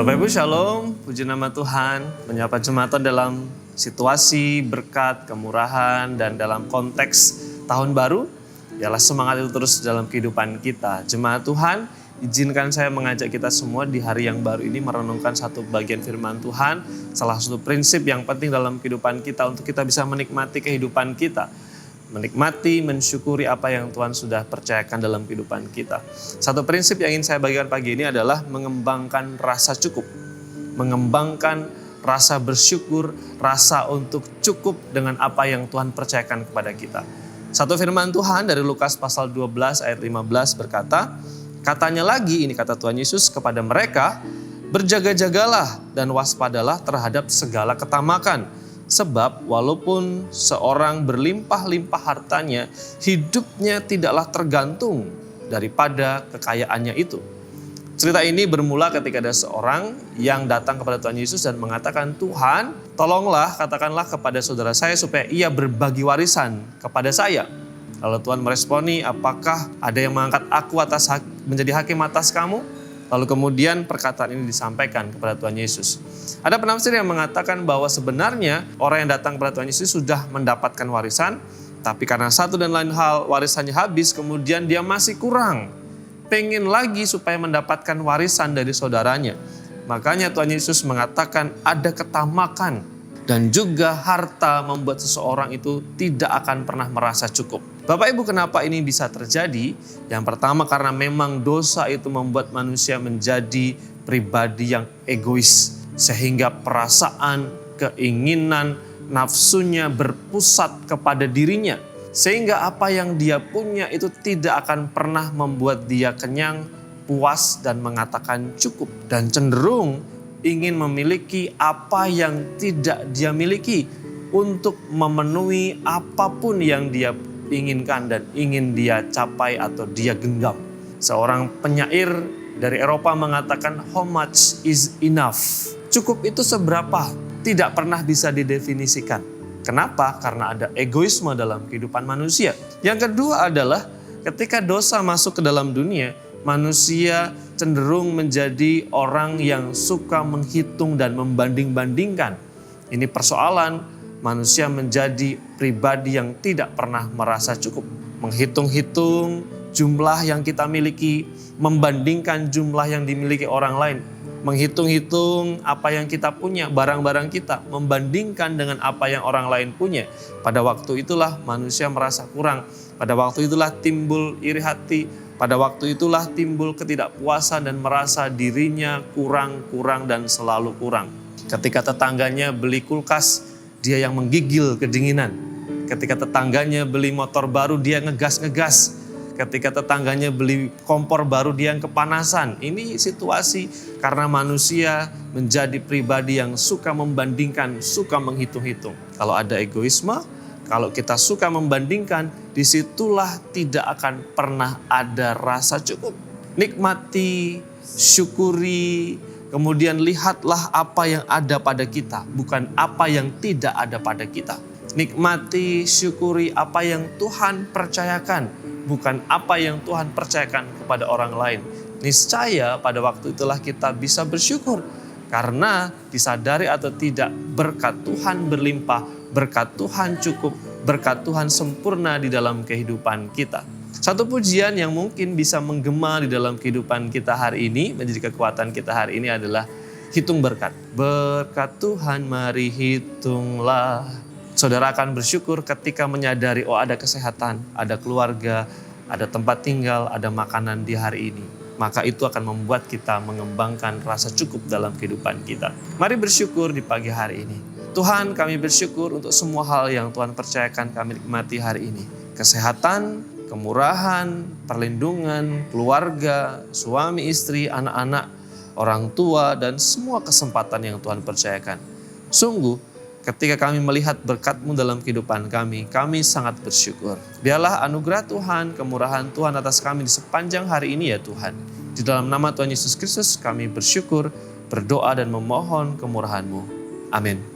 Bapak Ibu Shalom, puji nama Tuhan, menyapa jemaat dalam situasi berkat, kemurahan, dan dalam konteks tahun baru. Biarlah semangat itu terus dalam kehidupan kita. Jemaat Tuhan, izinkan saya mengajak kita semua di hari yang baru ini merenungkan satu bagian firman Tuhan. Salah satu prinsip yang penting dalam kehidupan kita untuk kita bisa menikmati kehidupan kita. Menikmati, mensyukuri apa yang Tuhan sudah percayakan dalam kehidupan kita. Satu prinsip yang ingin saya bagikan pagi ini adalah mengembangkan rasa cukup. Mengembangkan rasa bersyukur, rasa untuk cukup dengan apa yang Tuhan percayakan kepada kita. Satu firman Tuhan dari Lukas pasal 12 ayat 15 berkata, katanya lagi, ini kata Tuhan Yesus kepada mereka, berjaga-jagalah dan waspadalah terhadap segala ketamakan. Sebab walaupun seorang berlimpah-limpah hartanya, hidupnya tidaklah tergantung daripada kekayaannya itu. Cerita ini bermula ketika ada seorang yang datang kepada Tuhan Yesus dan mengatakan, Tuhan, tolonglah katakanlah kepada saudara saya supaya ia berbagi warisan kepada saya. Lalu Tuhan meresponi, apakah ada yang mengangkat aku menjadi hakim atas kamu? Lalu kemudian perkataan ini disampaikan kepada Tuhan Yesus. Ada penafsir yang mengatakan bahwa sebenarnya orang yang datang kepada Tuhan Yesus sudah mendapatkan warisan, tapi karena satu dan lain hal warisannya habis, kemudian dia masih kurang. Pengen lagi supaya mendapatkan warisan dari saudaranya. Makanya Tuhan Yesus mengatakan ada ketamakan dan juga harta membuat seseorang itu tidak akan pernah merasa cukup. Bapak Ibu, kenapa ini bisa terjadi? Yang pertama karena memang dosa itu membuat manusia menjadi pribadi yang egois. Sehingga perasaan, keinginan, nafsunya berpusat kepada dirinya. Sehingga apa yang dia punya itu tidak akan pernah membuat dia kenyang, puas dan mengatakan cukup. Dan cenderung ingin memiliki apa yang tidak dia miliki untuk memenuhi apapun yang dia inginkan dan ingin dia capai atau dia genggam. Seorang penyair dari Eropa mengatakan how much is enough. Cukup itu seberapa? Tidak pernah bisa didefinisikan. Kenapa? Karena ada egoisme dalam kehidupan manusia. Yang kedua adalah ketika dosa masuk ke dalam dunia, manusia cenderung menjadi orang yang suka menghitung dan membanding-bandingkan. Ini persoalan. Manusia menjadi pribadi yang tidak pernah merasa cukup. Menghitung-hitung jumlah yang kita miliki, membandingkan jumlah yang dimiliki orang lain. Menghitung-hitung apa yang kita punya, barang-barang kita, membandingkan dengan apa yang orang lain punya. Pada waktu itulah manusia merasa kurang. Pada waktu itulah timbul iri hati. Pada waktu itulah timbul ketidakpuasan dan merasa dirinya kurang dan selalu kurang. Ketika tetangganya beli kulkas, dia yang menggigil kedinginan. Ketika tetangganya beli motor baru, dia ngegas-ngegas. Ketika tetangganya beli kompor baru, dia yang kepanasan. Ini situasi karena manusia menjadi pribadi yang suka membandingkan, suka menghitung-hitung. Kalau ada egoisme, kalau kita suka membandingkan, disitulah tidak akan pernah ada rasa cukup. Nikmati, syukuri, kemudian lihatlah apa yang ada pada kita, bukan apa yang tidak ada pada kita. Nikmati, syukuri apa yang Tuhan percayakan, bukan apa yang Tuhan percayakan kepada orang lain. Niscaya pada waktu itulah kita bisa bersyukur. Karena disadari atau tidak, berkat Tuhan berlimpah, berkat Tuhan cukup, berkat Tuhan sempurna di dalam kehidupan kita. Satu pujian yang mungkin bisa menggema di dalam kehidupan kita hari ini, menjadi kekuatan kita hari ini adalah hitung berkat. Berkat Tuhan mari hitunglah. Saudara akan bersyukur ketika menyadari, oh ada kesehatan, ada keluarga, ada tempat tinggal, ada makanan di hari ini. Maka itu akan membuat kita mengembangkan rasa cukup dalam kehidupan kita. Mari bersyukur di pagi hari ini. Tuhan, kami bersyukur untuk semua hal yang Tuhan percayakan kami nikmati hari ini. Kesehatan, kemurahan, perlindungan, keluarga, suami, istri, anak-anak, orang tua, dan semua kesempatan yang Tuhan percayakan. Sungguh, ketika kami melihat berkat-Mu dalam kehidupan kami sangat bersyukur. Biarlah anugerah Tuhan, kemurahan Tuhan atas kami di sepanjang hari ini ya Tuhan. Di dalam nama Tuhan Yesus Kristus kami bersyukur, berdoa dan memohon kemurahan-Mu. Amin.